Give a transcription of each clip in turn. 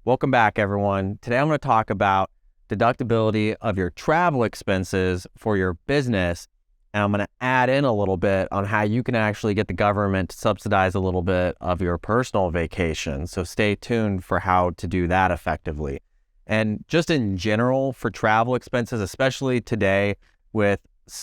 Welcome back, everyone. Today I'm going to talk about deductibility of your travel expenses for your business. And I'm going to add in a little bit on how you can actually get the government to subsidize a little bit of your personal vacation. So stay tuned for how to do that effectively. And just in general for travel expenses, especially today with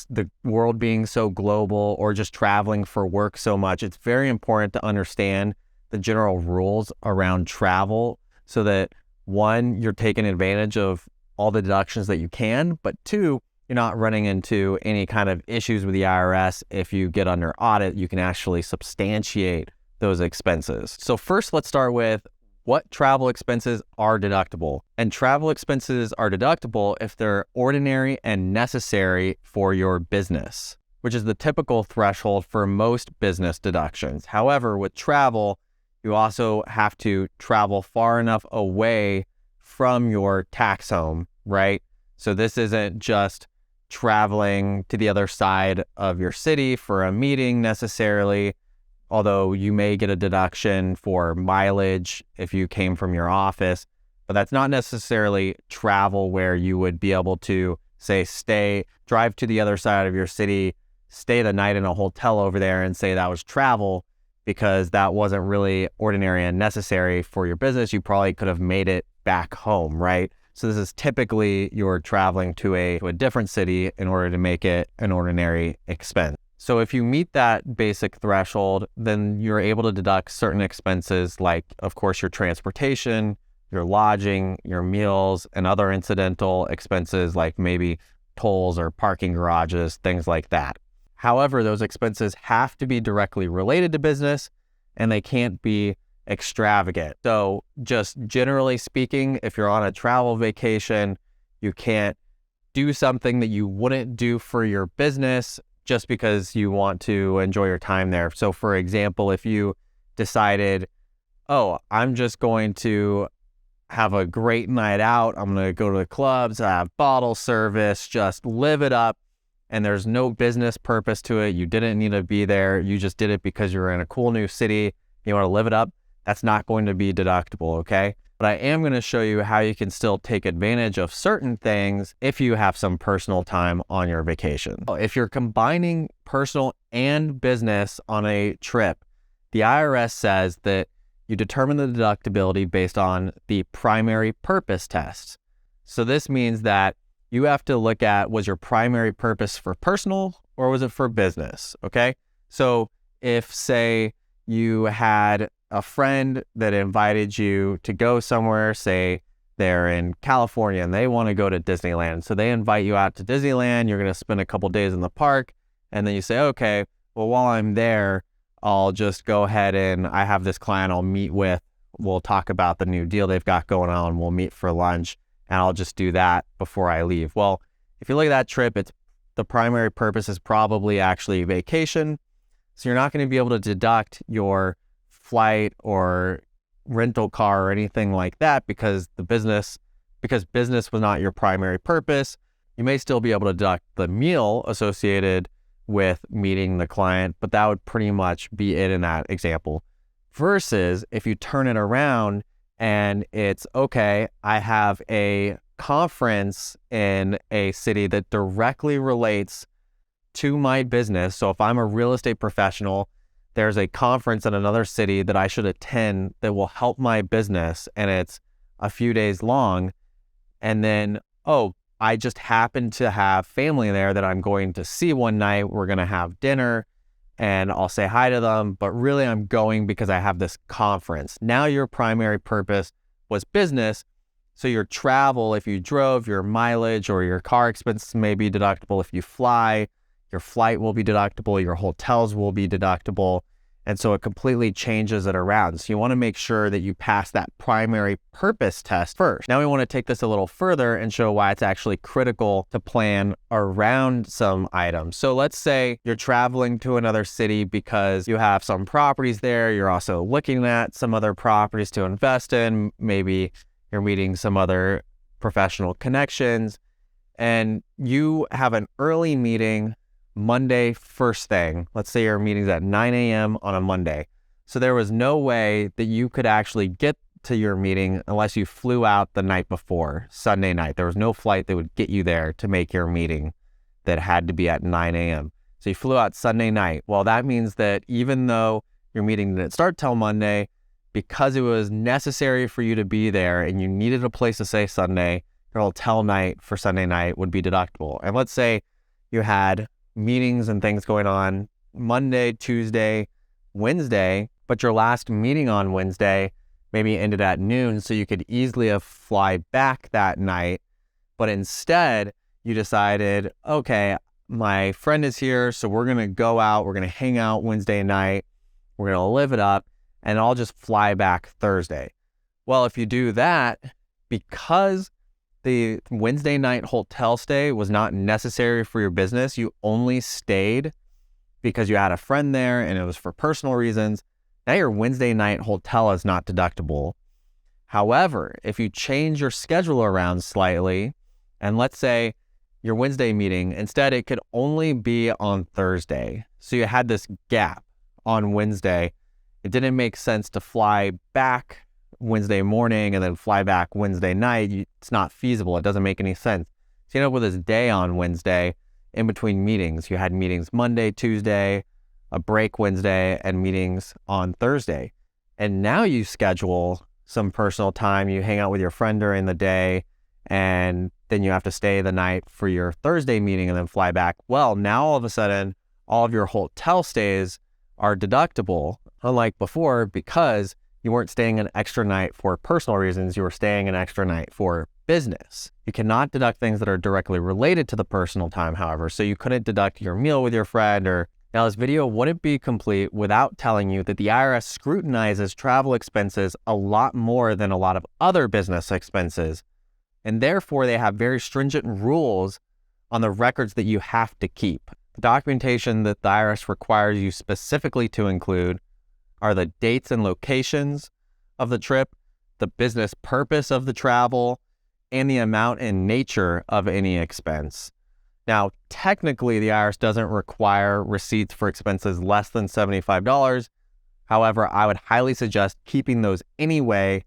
the world being so global or just traveling for work so much, it's very important to understand the general rules around travel so that one, you're taking advantage of all the deductions that you can, but two, you're not running into any kind of issues with the IRS. If you get under audit, you can actually substantiate those expenses. So first, let's start with what travel expenses are deductible. And travel expenses are deductible if they're ordinary and necessary for your business, which is the typical threshold for most business deductions. However, with travel, you also have to travel far enough away from your tax home, right? So this isn't just traveling to the other side of your city for a meeting necessarily, although you may get a deduction for mileage if you came from your office, but that's not necessarily travel where you would be able to say, drive to the other side of your city, stay the night in a hotel over there and say that was travel, because that wasn't really ordinary and necessary for your business. You probably could have made it back home, right? So this is typically you're traveling to a different city in order to make it an ordinary expense. So if you meet that basic threshold, then you're able to deduct certain expenses like, of course, your transportation, your lodging, your meals, and other incidental expenses like maybe tolls or parking garages, things like that. However, those expenses have to be directly related to business and they can't be extravagant. So just generally speaking, if you're on a travel vacation, you can't do something that you wouldn't do for your business just because you want to enjoy your time there. So for example, if you decided, oh, I'm just going to have a great night out, I'm going to go to the clubs, have bottle service, just live it up, and there's no business purpose to it, you didn't need to be there, you just did it because you're in a cool new city, you want to live it up, that's not going to be deductible, okay? But I am going to show you how you can still take advantage of certain things if you have some personal time on your vacation. If you're combining personal and business on a trip, the IRS says that you determine the deductibility based on the primary purpose test. So this means that you have to look at, was your primary purpose for personal or was it for business, okay? So if, say, you had a friend that invited you to go somewhere, say they're in California and they want to go to Disneyland. So they invite you out to Disneyland, you're going to spend a couple days in the park, and then you say, okay, well, while I'm there, I'll just go ahead and I have this client I'll meet with. We'll talk about the new deal they've got going on. We'll meet for lunch. And I'll just do that before I leave. Well, if you look at that trip, the primary purpose is probably actually vacation. So you're not going to be able to deduct your flight or rental car or anything like that because business was not your primary purpose. You may still be able to deduct the meal associated with meeting the client, but that would pretty much be it in that example. Versus if you turn it around and it's, okay, I have a conference in a city that directly relates to my business. So if I'm a real estate professional, there's a conference in another city that I should attend that will help my business and it's a few days long. And then, oh, I just happen to have family there that I'm going to see one night. We're going to have dinner and I'll say hi to them, but really I'm going because I have this conference. Now your primary purpose was business. So your travel, if you drove, your mileage or your car expenses may be deductible. If you fly, your flight will be deductible, your hotels will be deductible. And so it completely changes it around. So you want to make sure that you pass that primary purpose test first. Now we want to take this a little further and show why it's actually critical to plan around some items. So let's say you're traveling to another city because you have some properties there. You're also looking at some other properties to invest in. Maybe you're meeting some other professional connections and you have an early meeting Monday first thing. Let's say your meeting's at 9 a.m. on a Monday. So there was no way that you could actually get to your meeting unless you flew out the night before, Sunday night. There was no flight that would get you there to make your meeting that had to be at 9 a.m. So you flew out Sunday night. Well, that means that even though your meeting didn't start till Monday, because it was necessary for you to be there and you needed a place to stay Sunday, your hotel night for Sunday night would be deductible. And let's say you had meetings and things going on Monday, Tuesday, Wednesday, but your last meeting on Wednesday maybe ended at noon, so you could easily have fly back that night. But instead, you decided, okay, my friend is here, so we're going to go out, we're going to hang out Wednesday night, we're going to live it up, and I'll just fly back Thursday. Well, if you do that, because the Wednesday night hotel stay was not necessary for your business, you only stayed because you had a friend there and it was for personal reasons, now your Wednesday night hotel is not deductible. However, if you change your schedule around slightly, and let's say your Wednesday meeting, instead it could only be on Thursday. So you had this gap on Wednesday. It didn't make sense to fly back Wednesday morning and then fly back Wednesday night. It's not feasible. It doesn't make any sense. So you end up with this day on Wednesday in between meetings. You had meetings Monday, Tuesday, a break Wednesday, and meetings on Thursday. And now you schedule some personal time. You hang out with your friend during the day, and then you have to stay the night for your Thursday meeting and then fly back. Well, now all of a sudden, all of your hotel stays are deductible, unlike before, because you weren't staying an extra night for personal reasons. You were staying an extra night for business. You cannot deduct things that are directly related to the personal time, however. So you couldn't deduct your meal with your friend or... Now, this video wouldn't be complete without telling you that the IRS scrutinizes travel expenses a lot more than a lot of other business expenses. And therefore, they have very stringent rules on the records that you have to keep. The documentation that the IRS requires you specifically to include are the dates and locations of the trip, the business purpose of the travel, and the amount and nature of any expense. Now, technically, the IRS doesn't require receipts for expenses less than $75. However, I would highly suggest keeping those anyway,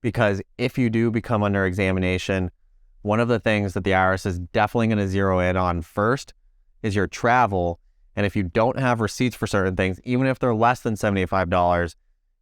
because if you do become under examination, one of the things that the IRS is definitely going to zero in on first is your travel. And if you don't have receipts for certain things, even if they're less than $75,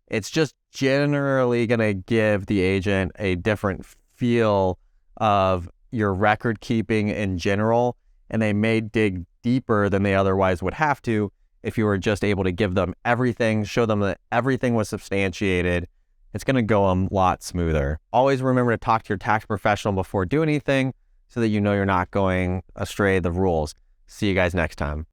it's just generally going to give the agent a different feel of your record keeping in general. And they may dig deeper than they otherwise would have to if you were just able to give them everything, show them that everything was substantiated. It's going to go a lot smoother. Always remember to talk to your tax professional before doing anything so that you know you're not going astray the rules. See you guys next time.